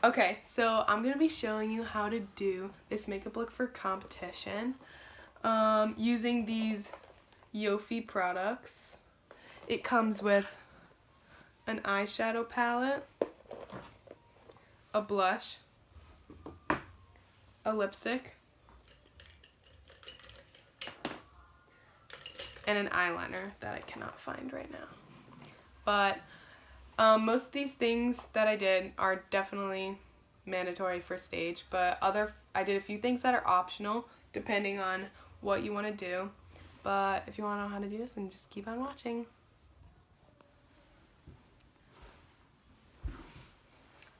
Okay, so I'm going to be showing you how to do this makeup look for competition using these Yofi products. It comes with an eyeshadow palette, a blush, a lipstick, and an eyeliner that I cannot find right now. But most of these things that I did are definitely mandatory for stage, but I did a few things that are optional depending on what you want to do. But if you want to know how to do this, then just keep on watching.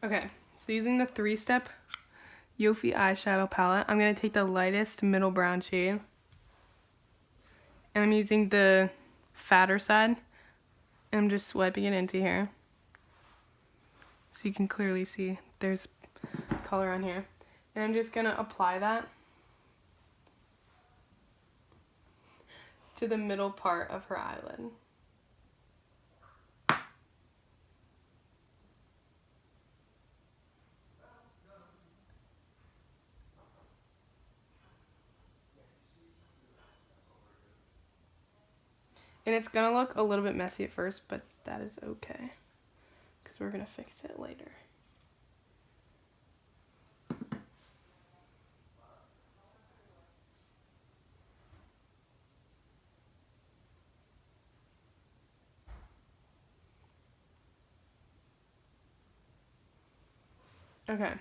Okay, so using the 3-step Yofi eyeshadow palette, I'm going to take the lightest middle brown shade, and I'm using the fatter side, and I'm just swiping it into here. So you can clearly see there's color on here. And I'm just going to apply that to the middle part of her eyelid. And it's going to look a little bit messy at first, but that is okay, because we're going to fix it later. Okay,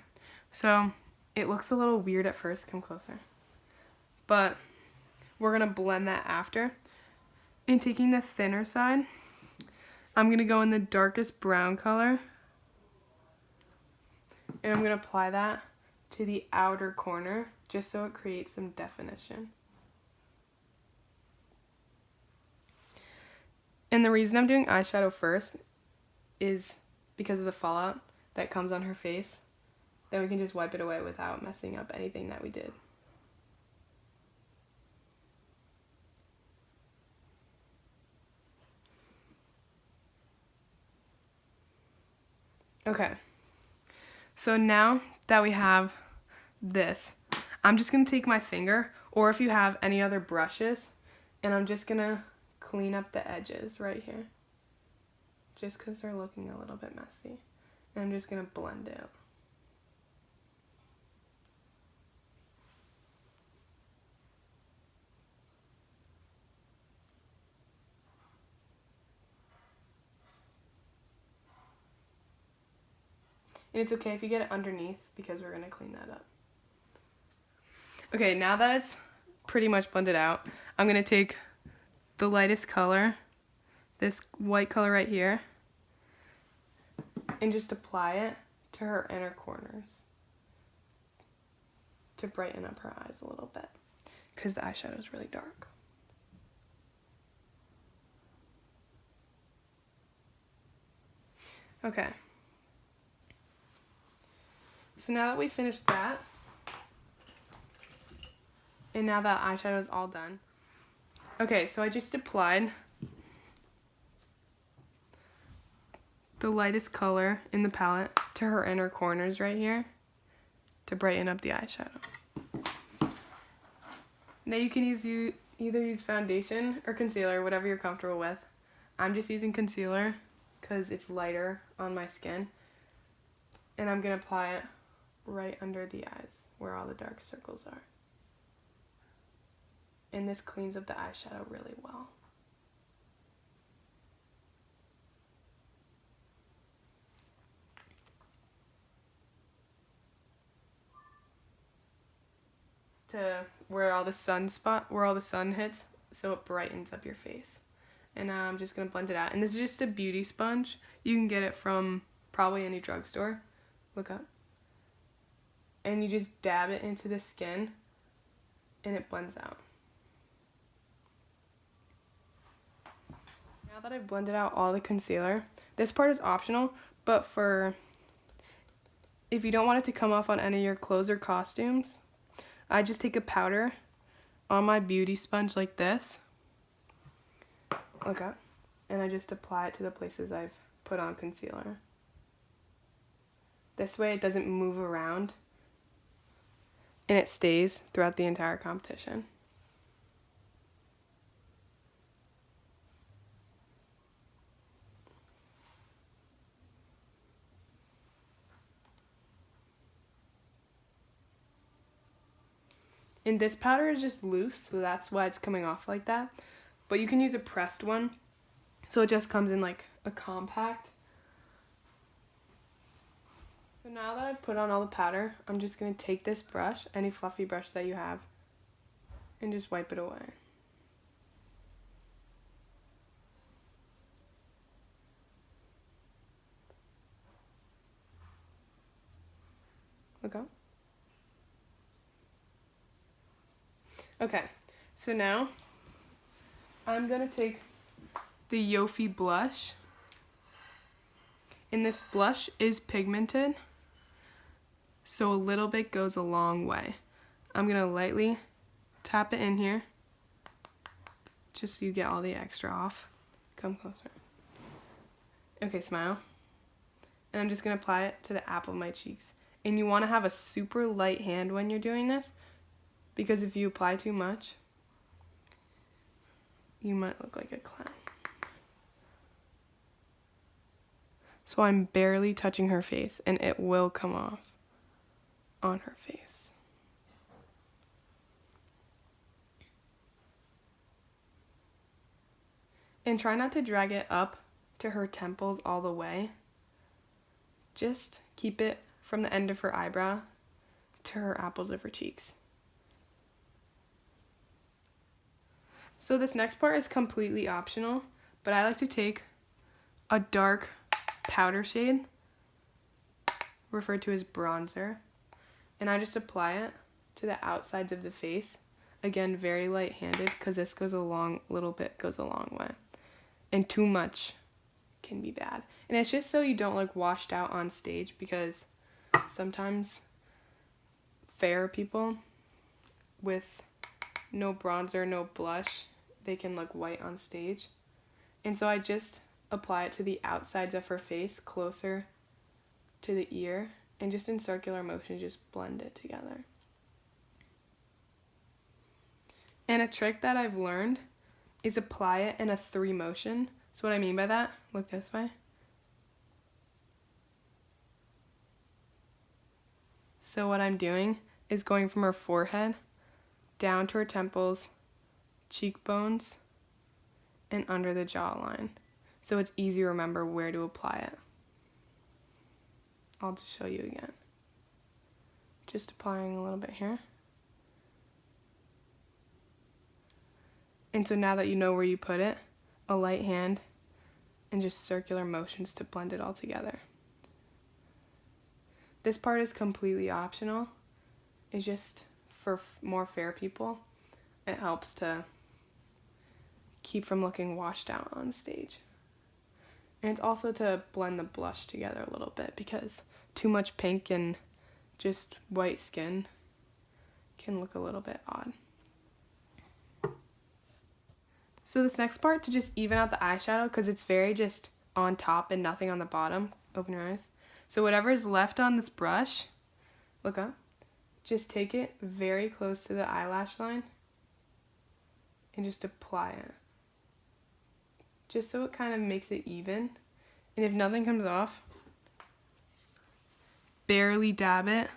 so it looks a little weird at first. Come closer. But we're going to blend that after. And taking the thinner side, I'm going to go in the darkest brown color. And I'm going to apply that to the outer corner just so it creates some definition. And the reason I'm doing eyeshadow first is because of the fallout that comes on her face. Then we can just wipe it away without messing up anything that we did. Okay, so now that we have this, I'm just going to take my finger, or if you have any other brushes, and I'm just going to clean up the edges right here, just because they're looking a little bit messy. And I'm just going to blend it out. And it's okay if you get it underneath, because we're going to clean that up. Okay, now that it's pretty much blended out, I'm going to take the lightest color, this white color right here, and just apply it to her inner corners to brighten up her eyes a little bit, because the eyeshadow is really dark. Okay. So now that we finished that, and now that eyeshadow is all done, okay, so I just applied the lightest color in the palette to her inner corners right here to brighten up the eyeshadow. Now you can either use foundation or concealer, whatever you're comfortable with. I'm just using concealer because it's lighter on my skin. And I'm going to apply it right under the eyes where all the dark circles are. And this cleans up the eyeshadow really well. To where all the sun hits, so it brightens up your face. And now I'm just gonna blend it out. And this is just a beauty sponge. You can get it from probably any drugstore. Look up. And you just dab it into the skin, and it blends out. Now that I've blended out all the concealer, this part is optional, but if you don't want it to come off on any of your clothes or costumes, I just take a powder on my beauty sponge like this, look up, and I just apply it to the places I've put on concealer. This way it doesn't move around and it stays throughout the entire competition. And this powder is just loose, so that's why it's coming off like that. But you can use a pressed one, so it just comes in like a compact. So now that I've put on all the powder, I'm just going to take this brush, any fluffy brush that you have, and just wipe it away. Look up. Okay, so now I'm going to take the Yofi blush, and this blush is pigmented, so a little bit goes a long way. I'm going to lightly tap it in here, just so you get all the extra off. Come closer. Okay, smile. And I'm just going to apply it to the apple of my cheeks. And you want to have a super light hand when you're doing this, because if you apply too much, you might look like a clown. So I'm barely touching her face, and it will come off on her face. And try not to drag it up to her temples all the way. Just keep it from the end of her eyebrow to her apples of her cheeks. So this next part is completely optional, but I like to take a dark powder shade, referred to as bronzer, and I just apply it to the outsides of the face. Again, very light-handed, because this goes a long way. And too much can be bad. And it's just so you don't look washed out on stage, because sometimes fair people with no bronzer, no blush, they can look white on stage. And so I just apply it to the outsides of her face, closer to the ear, and just in circular motion, just blend it together. And a trick that I've learned is apply it in a 3 motion. So what I mean by that, look this way. So what I'm doing is going from her forehead down to her temples, cheekbones, and under the jawline. So it's easy to remember where to apply it. I'll just show you again. Just applying a little bit here. And so now that you know where you put it, a light hand and just circular motions to blend it all together. This part is completely optional. It's just for more fair people. It helps to keep from looking washed out on stage. And it's also to blend the blush together a little bit, because too much pink and just white skin can look a little bit odd. So this next part, to just even out the eyeshadow, because it's very just on top and nothing on the bottom. Open your eyes. So whatever is left on this brush, look up, just take it very close to the eyelash line and just apply it. Just so it kind of makes it even. And if nothing comes off, barely dab it.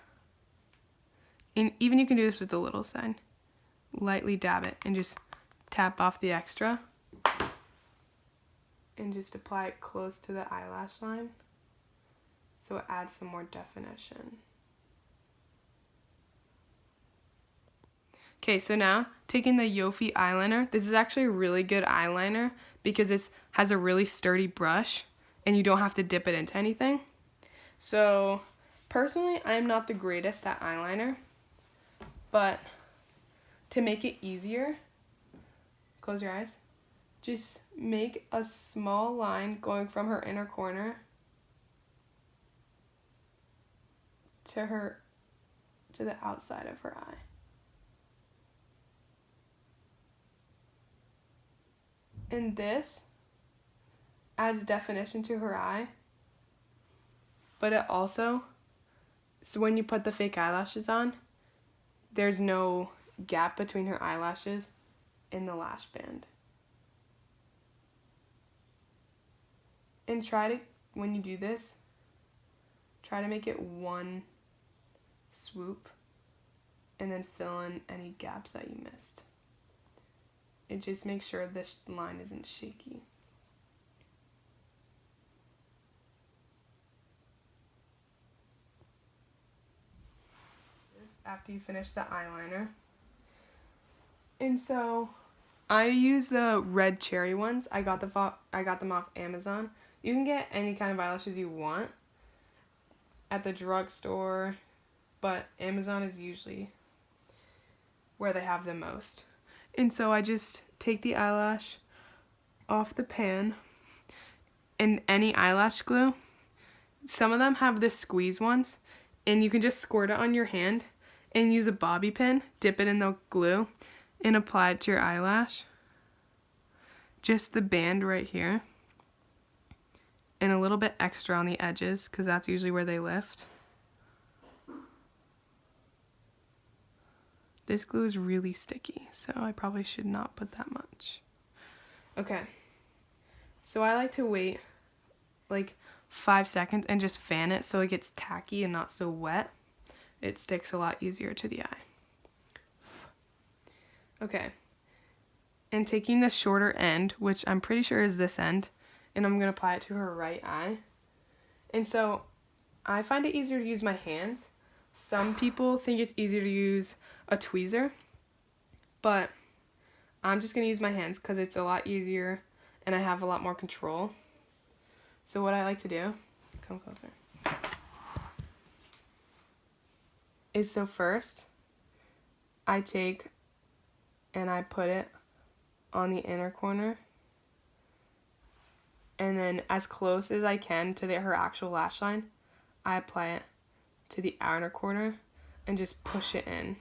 And even you can do this with the little side. Lightly dab it and just tap off the extra. And just apply it close to the eyelash line, so it adds some more definition. Okay, so now taking the Yofi eyeliner. This is actually a really good eyeliner because it has a really sturdy brush and you don't have to dip it into anything. So personally, I am not the greatest at eyeliner, but to make it easier, close your eyes. Just make a small line going from her inner corner to the outside of her eye. And this adds definition to her eye, but it also So when you put the fake eyelashes on, there's no gap between her eyelashes and the lash band. And try to, when you do this, try to make it one swoop and then fill in any gaps that you missed. And just make sure this line isn't shaky. After you finish the eyeliner. And so I use the red cherry ones. I got them off Amazon. You can get any kind of eyelashes you want at the drugstore, but Amazon is usually where they have the most. And so I just take the eyelash off the pan and any eyelash glue. Some of them have the squeeze ones, and you can just squirt it on your hand and use a bobby pin, dip it in the glue, and apply it to your eyelash. Just the band right here. And a little bit extra on the edges, because that's usually where they lift. This glue is really sticky, so I probably should not put that much. Okay. So I like to wait like 5 seconds and just fan it so it gets tacky and not so wet. It sticks a lot easier to the eye. Okay. And taking the shorter end, which I'm pretty sure is this end, and I'm going to apply it to her right eye. And so I find it easier to use my hands. Some people think it's easier to use a tweezer, but I'm just going to use my hands because it's a lot easier and I have a lot more control. So what I like to do, come closer, is so first I take and I put it on the inner corner, and then as close as I can to her actual lash line, I apply it to the outer corner and just push it in,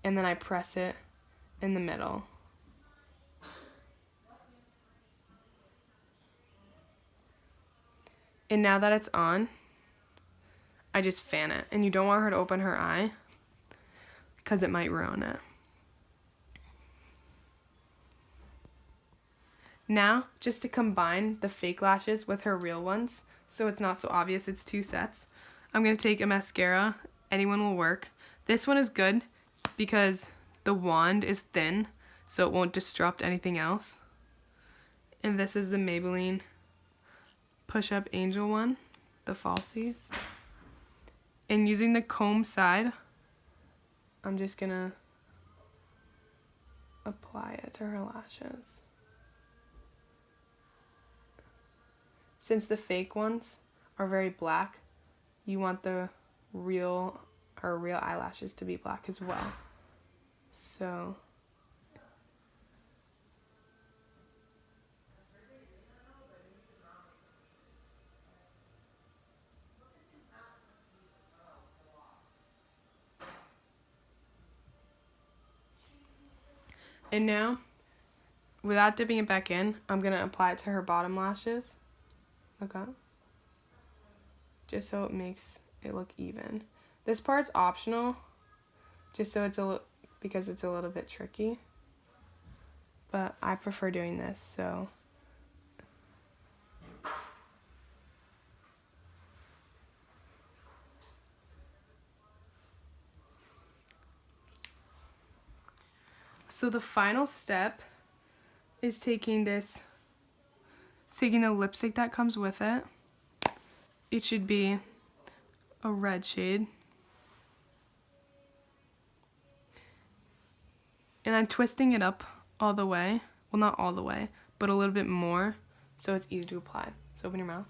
and then I press it in the middle. And now that it's on, I just fan it. And you don't want her to open her eye because it might ruin it. Now, just to combine the fake lashes with her real ones, so it's not so obvious it's 2 sets, I'm going to take a mascara. Anyone will work. This one is good because the wand is thin, so it won't disrupt anything else. And this is the Maybelline Push Up Angel one, the falsies. And using the comb side, I'm just gonna apply it to her lashes. Since the fake ones are very black, you want the real eyelashes to be black as well. So and now, without dipping it back in, I'm going to apply it to her bottom lashes. Okay. Just so it makes it look even. This part's optional, just so it's because it's a little bit tricky. But I prefer doing this, so. So the final step is taking the lipstick that comes with it. It should be a red shade. And I'm twisting it up all the way. Well, not all the way, but a little bit more so it's easy to apply. So open your mouth.